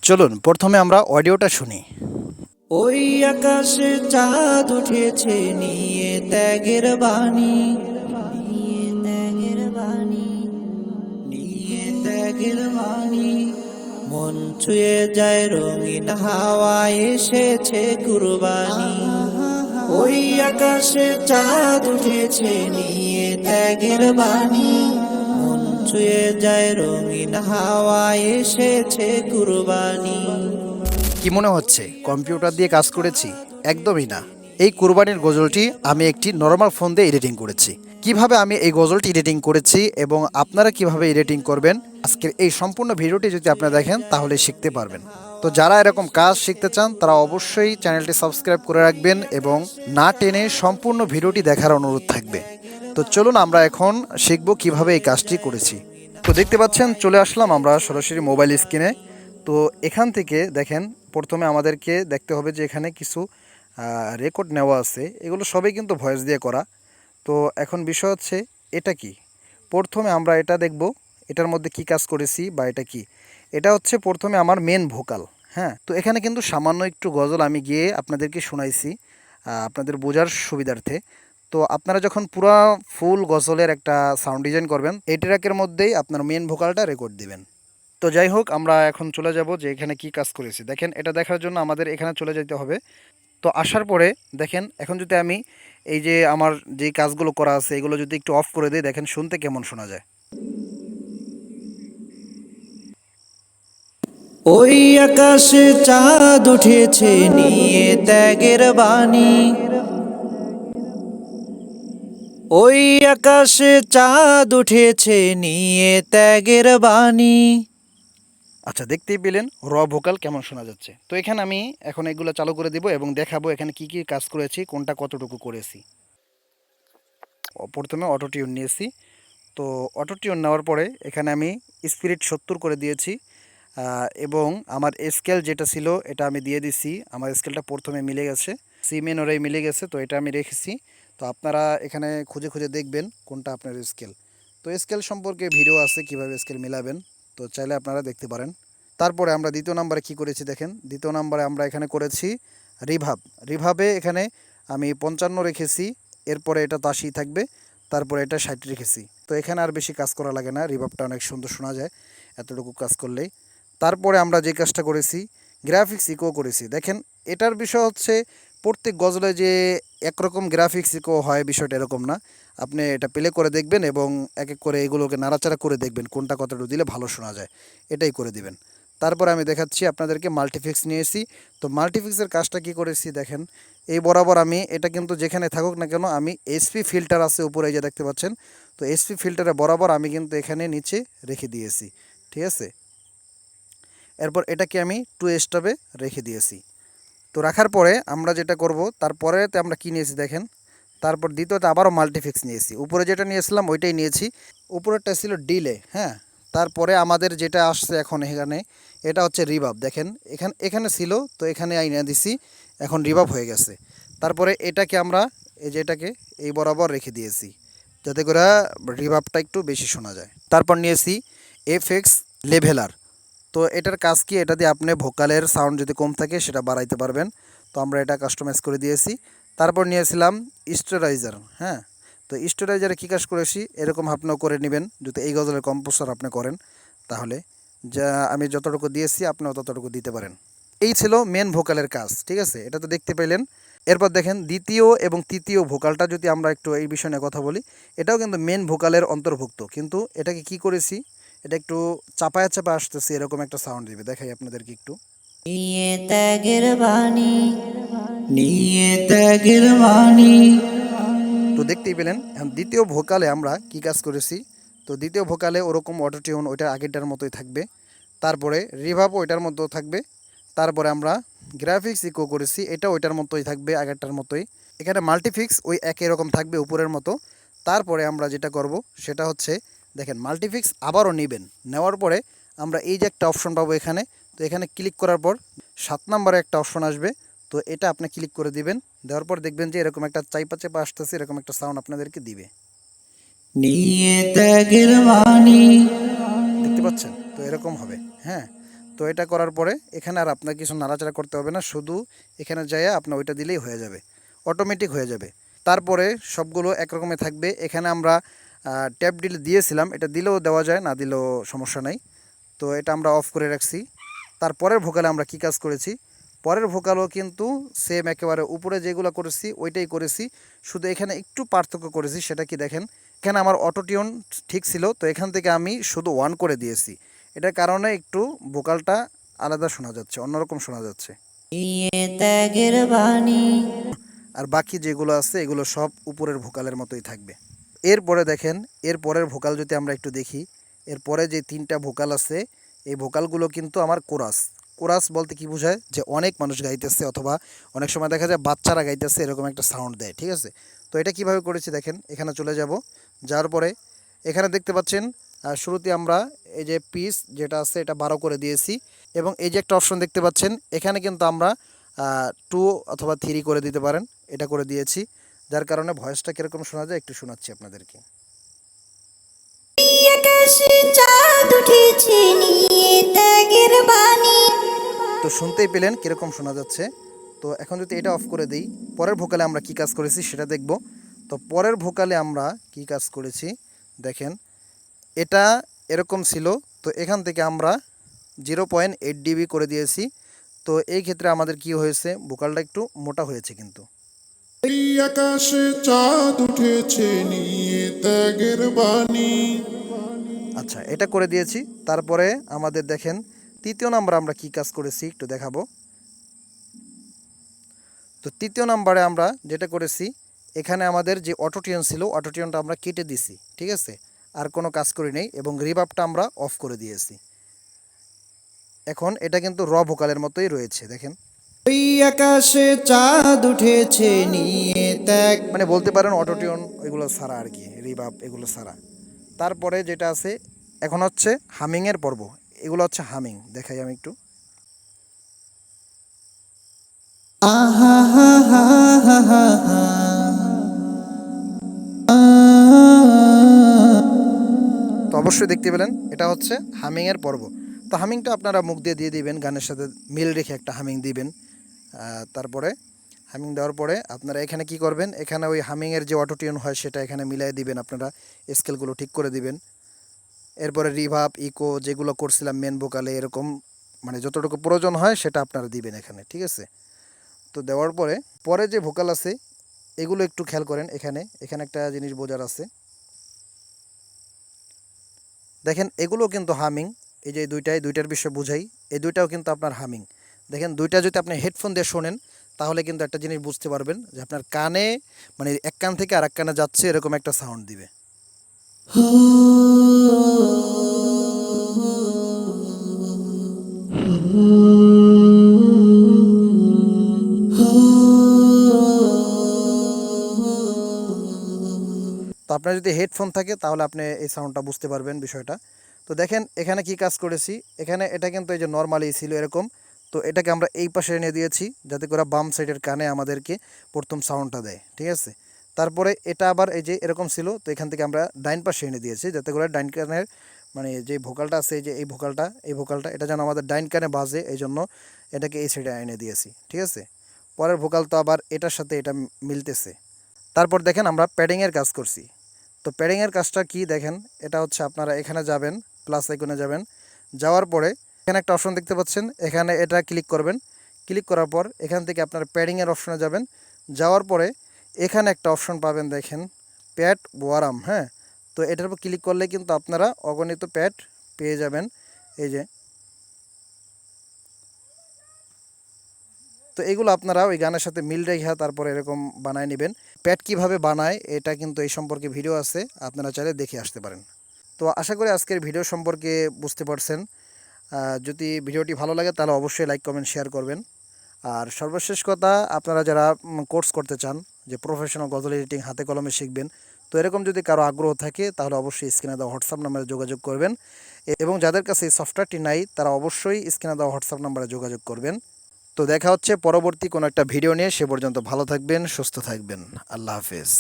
চলুন প্রথমে আমরা অডিওটা শুনি। ওই আকাশে চাঁদ উঠেছে নিয়ে ত্যাগের বাণী, নিয়ে ত্যাগের বাণী, নিয়ে ত্যাগের বাণী। মন ছুঁয়ে যায় রঙিন হাওয়ায় এসেছে কুরবানি। ওই আকাশে চাঁদ উঠেছে নিয়ে ত্যাগের বাণী, মন ছুঁয়ে যায় রঙিন হাওয়ায় এসেছে কুরবানি। কি মনে হচ্ছে কম্পিউটার দিয়ে কাজ করেছি? একদমই না। এই কুরবানির গজলটি আমি একটি নর্মাল ফোন দিয়ে এডিটিং করেছি। কিভাবে আমি এই গজলটি এডিটিং করেছি এবং আপনারা কিভাবে এডিটিং করবেন, আজকের এই সম্পূর্ণ ভিডিওটি যদি আপনারা দেখেন তাহলে শিখতে পারবেন। তো যারা এরকম কাজ শিখতে চান তারা অবশ্যই চ্যানেলটি সাবস্ক্রাইব করে রাখবেন এবং না টেনে সম্পূর্ণ ভিডিওটি দেখার অনুরোধ থাকবে। তো চলুন আমরা এখন শিখব কিভাবে এই কাজটি করেছি। তো দেখতে পাচ্ছেন চলে আসলাম আমরা সরাসরি মোবাইল স্ক্রিনে। তো এখান থেকে দেখেন প্রথমে আমাদেরকে দেখতে হবে যে এখানে কিছু রেকর্ড নেওয়া আছে, এগুলো সবই কিন্তু ভয়েস দিয়ে করা। তো এখন বিষয় হচ্ছে এটা কি, প্রথমে আমরা এটা দেখব এটার মধ্যে কি কাজ করেছি বা এটা কি। এটা হচ্ছে প্রথমে আমার মেন ভোকাল। হ্যাঁ, তো এখানে কিন্তু সামান্য একটু গজল আমি গিয়ে আপনাদেরকে শোনাইছি আপনাদের বোঝার সুবিধার্থে। তো আপনারা যখন পুরো ফুল গজলের একটা সাউন্ড ডিজাইন করবেন এই ট্র্যাকের মধ্যেই আপনার মেন ভোকালটা রেকর্ড দিবেন। তো যাই হোক আমরা এখন চলে যাব যে এখানে কি কাজ করেছি। দেখেন এটা দেখার জন্য আমাদের এখানে চলে যেতে হবে। তো আসার পরে দেখেন এখন যদি আমি এই যে আমার যে কাজগুলো করা আছে এগুলো যদি একটু অফ করে দিই, দেখেন শুনতে কেমন শোনা যায়। ওই আকাশে চাঁদ উঠেছে নিয়ে ত্যাগের বাণী, ওই আকাশে চাঁদ উঠেছে নিয়ে ত্যাগের বাণী। আচ্ছা, দেখতেই পেলেন র ভোকাল কেমন শোনা যাচ্ছে। তো এখানে আমি এখন এগুলো চালু করে দিব এবং দেখাবো এখানে কি কি কাজ করেছি, কোনটা কতটুকু করেছি। প্রথমে অটো টিউন নিয়েছি। তো অটো টিউন নেওয়ার পরে এখানে আমি স্পিরিট 70 করে দিয়েছি এবং আমার স্কেল যেটা ছিল এটা আমি দিয়ে দিছি। আমার স্কেলটা প্রথমে মিলে গেছে, সি মেনরেই মিলে গেছে, তো এটা আমি রেখেছি। তো আপনারা এখানে খুঁজে খুঁজে দেখবেন কোনটা আপনার স্কেল। তো স্কেল সম্পর্কে ভিডিও আছে কিভাবে স্কেল মিলাবেন, তো চাইলে আপনারা দেখতে পারেন। তারপরে আমরা দ্বিতীয় নাম্বারে কি করেছি দেখেন, দ্বিতীয় নাম্বারে আমরা এখানে করেছি রিভাব। রিভাবে এখানে আমি 55 রেখেছি, এরপরে এটা 80 থাকবে, তারপরে এটা 60 রেখেছি। তো এখানে আর বেশি কাজ করা লাগে না, রিভাবটা অনেক সুন্দর শোনা যায় এতটুকু কাজ করলেই। তারপরে আমরা যে কাজটা করেছি গ্রাফিক্স ইকো করেছি। দেখেন এটার বিষয় হচ্ছে প্রত্যেক গজলে যে একরকম গ্রাফিক্স ইকো হয় বিষয়টা এরকম না। আপনি এটা প্লে করে দেখবেন এবং এক এক করে এগুলোকে নাড়াচাড়া করে দেখবেন কোনটা কতটুকু দিলে ভালো শোনা যায়, এটাই করে দিবেন। তারপরে আমি দেখাচ্ছি আপনাদেরকে মাল্টিফিক্স নিয়েছি। তো মাল্টিফিক্সের কাজটা কি করেছি দেখেন, এই বরাবর আমি এটা কিন্তু যেখানে থাকুক না কেন আমি এসপি ফিল্টার আছে উপরে এই যে দেখতে পাচ্ছেন, তো এসপি ফিল্টারে বরাবর আমি কিন্তু এখানে নিচে রেখে দিয়েছি। ঠিক আছে, এরপর এটাকে আমি 2 স্টপে রেখে দিয়েছি। তো রাখার পরে আমরা যেটা করব তারপরেতে আমরা কি নিয়েছি দেখেন, তারপর দ্বিতীয়তে আবারও মাল্টিফিক্স নিয়েছি। উপরে যেটা নিয়েছিলাম ওইটাই নিয়েছি, উপরেরটা ছিল ডিলে। হ্যাঁ, তারপরে আমাদের যেটা আসছে এখন এখানে এটা হচ্ছে রিভাব। দেখেন এখানে এখানে ছিল, তো এখানে আইনা দিছি, এখন রিভাব হয়ে গেছে। তারপরে এটাকে আমরা এই যে এটাকে এই বরাবর রেখে দিয়েছি যাতে করে রিভাবটা একটু বেশি শোনা যায়। তারপর নিয়েছি এফএক্স লেভেলার। তো এটার কাজ কি, এটা দিয়ে আপনি ভোকালের সাউন্ড যদি কম থাকে সেটা বাড়াইতে পারবেন। তো আমরা এটা কাস্টমাইজ করে দিয়েছি। তারপর নিয়েছিলাম স্টোরাইজার। হ্যাঁ, তো স্টোরাইজারে কী কাজ করেছি এরকম আপনিও করে নেবেন যদি এই গজলের কম্পোজার আপনি করেন, তাহলে যা আমি যতটুকু দিয়েছি আপনিও ততটুকু দিতে পারেন। এই ছিল মেন ভোকালের কাজ। ঠিক আছে, এটা তো দেখতে পেলেন। এরপর দেখেন দ্বিতীয় এবং তৃতীয় ভোকালটা যদি আমরা একটু এই বিষয় নিয়ে কথা বলি, এটাও কিন্তু মেন ভোকালের অন্তর্ভুক্ত, কিন্তু এটাকে কি করেছি, এটা একটু চাপায়া চাপা আসতেছে এরকম একটা সাউন্ড দিবে, দেখাই আপনাদেরকে একটু। নিয়ে ত্যাগের বাণী, নিয়ে ত্যাগের বাণী। তো দেখতেই পেলেন এখন দ্বিতীয় ভোকালে আমরা কি কাজ করেছি। তো দ্বিতীয় ভোকালে ওরকম অটোটিউন ওইটা আগেরটার মতোই থাকবে, তারপরে রিভাবও ওইটার মতো থাকবে, তারপরে আমরা গ্রাফিক্স ইকো করেছি এটা ওইটার মতোই থাকবে আগেরটার মতোই। এখানে মাল্টিফিক্স ওই একই রকম থাকবে উপরের মতো। তারপরে আমরা যেটা করব সেটা হচ্ছে দেখেন মাল্টিফিক্স আবারও নেবেন, নেওয়ার পরে আমরা এই যে একটা অপশন পাবো এখানে, তো এখানে ক্লিক করার পর 7 নম্বরে একটা অপশন আসবে। তো এটা আপনি ক্লিক করে দিবেন, দেওয়ার পর দেখবেন যে এরকম একটা চাইপা চেপা আসতেছে, এরকম একটা সাউন্ড আপনাদেরকে দিবে। নিয়ে ত্যাগের বাণী। দেখতে পাচ্ছেন তো এরকম হবে। হ্যাঁ, তো এটা করার পরে এখানে আর আপনার কিছু নাড়াচাড়া করতে হবে না, শুধু এখানে যাইয়া আপনার ওইটা দিলেই হয়ে যাবে, অটোমেটিক হয়ে যাবে। তারপরে সবগুলো একরকমই থাকবে। এখানে আমরা ট্যাপ ডিল দিয়েছিলাম, এটা দিলেও দেওয়া যায়, না দিলেও সমস্যা নাই। তো এটা আমরা অফ করে রাখছি। তারপরের ভোকালে আমরা কি কাজ করেছি, পরের ভোকালও কিন্তু সেম একেবারে উপরে যেগুলো করেছি ওইটাই করেছি, শুধু এখানে একটু পার্থক্য করেছি। সেটা কি দেখেন, এখানে আমার অটোটিউন ঠিক ছিল, তো এখান থেকে আমি শুধু 1 করে দিয়েছি। এটার কারণে একটু ভোকালটা আলাদা শোনা যাচ্ছে, অন্যরকম শোনা যাচ্ছে। নিয়ে ত্যাগের বাণী। আর বাকি যেগুলো আছে এগুলো সব উপরের ভোকালের মতোই থাকবে। এরপরে দেখেন, এর পরের ভোকাল যদি আমরা একটু দেখি, এরপরে যে 3টা ভোকাল আছে এই ভোকালগুলো কিন্তু আমার কোরাস। কোরাস বলতে কি বোঝায়, যে অনেক মানুষ গাইতেছে অথবা অনেক সময় দেখা যায় বাচ্চারা গাইতেছে, এরকম একটা সাউন্ড দেয়, ঠিক আছে। তো এটা কিভাবে করেছি দেখেন, এখানে চলে যাব, যাওয়ার পরে এখানে দেখতে পাচ্ছেন শুরুতে আমরা এই যে পিস যেটা আছে এটা 12 করে দিয়েছি, এবং এই যে একটা অপশন দেখতে পাচ্ছেন এখানে কিন্তু আমরা 2 অথবা 3 করে দিতে পারেন, এটা করে দিয়েছি। যার কারণে ভয়েসটা কীরকম শোনা যায় একটু শোনাচ্ছি আপনাদেরকে। আকাশে চাঁদ উঠেছে নিয়ে ত্যাগের বাণী। তো শুনতেই পেলেন কীরকম শোনা যাচ্ছে। তো এখন যদি এটা অফ করে দিই, পরের ভোকালে আমরা কি কাজ করেছি সেটা দেখব। তো পরের ভোকালে আমরা কি কাজ করেছি দেখেন, এটা এরকম ছিল, তো এখান থেকে আমরা 0.8 ডিবি করে দিয়েছি। তো এই ক্ষেত্রে আমাদের কি হয়েছে, ভোকালটা একটু মোটা হয়েছে কিন্তু। এই আকাশে চাঁদ উঠেছে নিয়ে ত্যাগের বাণী। আচ্ছা, এটা করে দিয়েছি। তারপরে আমাদের দেখেন 3য় নাম্বার আমরা কি কাজ করেছি একটু দেখাবো। তো 3য় নাম্বারে আমরা যেটা করেছি, এখানে আমাদের যে অটোটিউন ছিল অটোটিউনটা আমরা কেটে দিছি, ঠিক আছে, আর কোনো কাজ করি নেই, এবং রিভার্বটা আমরা অফ করে দিয়েছি। এখন এটা কিন্তু র ভোকালের মতোই রয়েছে দেখেন। ওই আকাশে চাঁদ উঠেছে নিয়ে ত্যাগ। মানে বলতে পারেন অটোটিউন ওইগুলো ছাড়া আর কি, রিভার্ব এগুলো ছাড়া। তারপরে যেটা আছে এখন হচ্ছে হামিংয়ের পর্ব। এগুলো হচ্ছে হামিং, দেখাই আমি একটু। আহা হা হা হা হা হা। তো অবশ্যই দেখতে পেলেন এটা হচ্ছে হামিংয়ের পর্ব। তো হামিংটা আপনারা মুখ দিয়ে দিয়ে দিবেন, গানের সাথে মিল রেখে একটা হামিং দিবেন। তারপরে হামিং দেওয়ার পরে আপনারা এখানে কি করবেন, এখানে ওই হামিংয়ের যে অটোটিউন হয় সেটা এখানে মিলাই দিবেন, আপনারা স্কেলগুলো ঠিক করে দিবেন। এরপরে রিভার্ব ইকো যেগুলো করছিলাম মেন ভোকালে, এরকম মানে যতটুকু প্রয়োজন হয় সেটা আপনারা দিবেন এখানে, ঠিক আছে। তো দেওয়ার পরে পরে যে ভোকাল আছে এগুলো একটু খেয়াল করেন, এখানে এখানে একটা জিনিস বোঝার আছে দেখেন, এগুলো কিন্তু হামিং। এই যে দুইটার বিষয় বুঝাই, এই দুইটাও কিন্তু আপনার হামিং। দেখেন দুইটা যদি আপনি হেডফোন দিয়ে শোনেন তাহলে কিন্তু একটা জিনিস বুঝতে পারবেন, যে আপনার কানে মানে এক কান থেকে আরেক কানে যাচ্ছে এরকম একটা সাউন্ড দিবে। তো আপনার যদি হেডফোন থাকে তাহলে আপনি এই সাউন্ডটা বুঝতে পারবেন বিষয়টা। তো দেখেন এখানে কি কাজ করেছি, এখানে এটা কিন্তু এই যে নর্মালি ছিল এরকম, তো এটাকে আমরা এই পাশে এনে দিয়েছি যাতে করে বাম সাইডের কানে আমাদেরকে প্রথম সাউন্ডটা দেয়, ঠিক আছে। তারপরে এটা আবার এই যে এরকম ছিল, তো এখান থেকে আমরা ডাইন পাশে এনে দিয়েছি যাতে করে ডাইন কানের মানে যে ভোকালটা আছে, এই যে এই ভোকালটা এটা যেন আমাদের ডাইন কানে বাজে, এই জন্য এটাকে এই সাইডে এনে দিয়েছি, ঠিক আছে। পরের ভোকাল তো আবার এটার সাথে এটা মিলতেছে। তারপর দেখেন আমরা প্যাডিংয়ের কাজ করছি। তো প্যাডিংয়ের কাজটা কি দেখেন, এটা হচ্ছে আপনারা এখানে যাবেন, প্লাস আইকনে যাবেন, যাওয়ার পরে এখানে একটা অপশন দেখতে পাচ্ছেন, এখানে এটা ক্লিক করবেন। ক্লিক করার পর এখান থেকে আপনারা প্যাডিংয়ের অপশনে যাবেন, যাওয়ার পরে এখানে একটা অপশন পাবেন দেখেন, প্যাড ওয়ারাম, হ্যাঁ। তো এটার উপর ক্লিক করলে কিন্তু আপনারা অগণিত প্যাড পেয়ে যাবেন, এই যে। তো এগুলো আপনারা ওই গানের সাথে মিল রেখে তারপরে এরকম বানায় নেবেন। প্যাড কিভাবে বানায় এটা কিন্তু এই সম্পর্কে ভিডিও আছে, আপনারা চাইলে দেখে আসতে পারেন। তো আশা করি আজকের ভিডিও সম্পর্কে বুঝতে পারছেন। যদি ভিডিওটি ভালো লাগে তাহলে অবশ্যই লাইক কমেন্ট শেয়ার করবেন। আর সর্বশেষ কথা, আপনারা যারা কোর্স করতে চান, যে প্রফেশনাল গজল এডিটিং হাতে কলমে শিখবেন, তো এরকম যদি কারো আগ্রহ থাকে তাহলে অবশ্যই স্ক্রিনে দেওয়া হোয়াটসঅ্যাপ নাম্বারে যোগাযোগ করবেন, এবং যাদের কাছে এই সফটওয়্যারটি নাই তারা অবশ্যই স্ক্রিনে দেওয়া হোয়াটসঅ্যাপ নাম্বারে যোগাযোগ করবেন। তো দেখা হচ্ছে পরবর্তী কোনো একটা ভিডিও নিয়ে, সে পর্যন্ত ভালো থাকবেন, সুস্থ থাকবেন। আল্লাহ হাফেজ।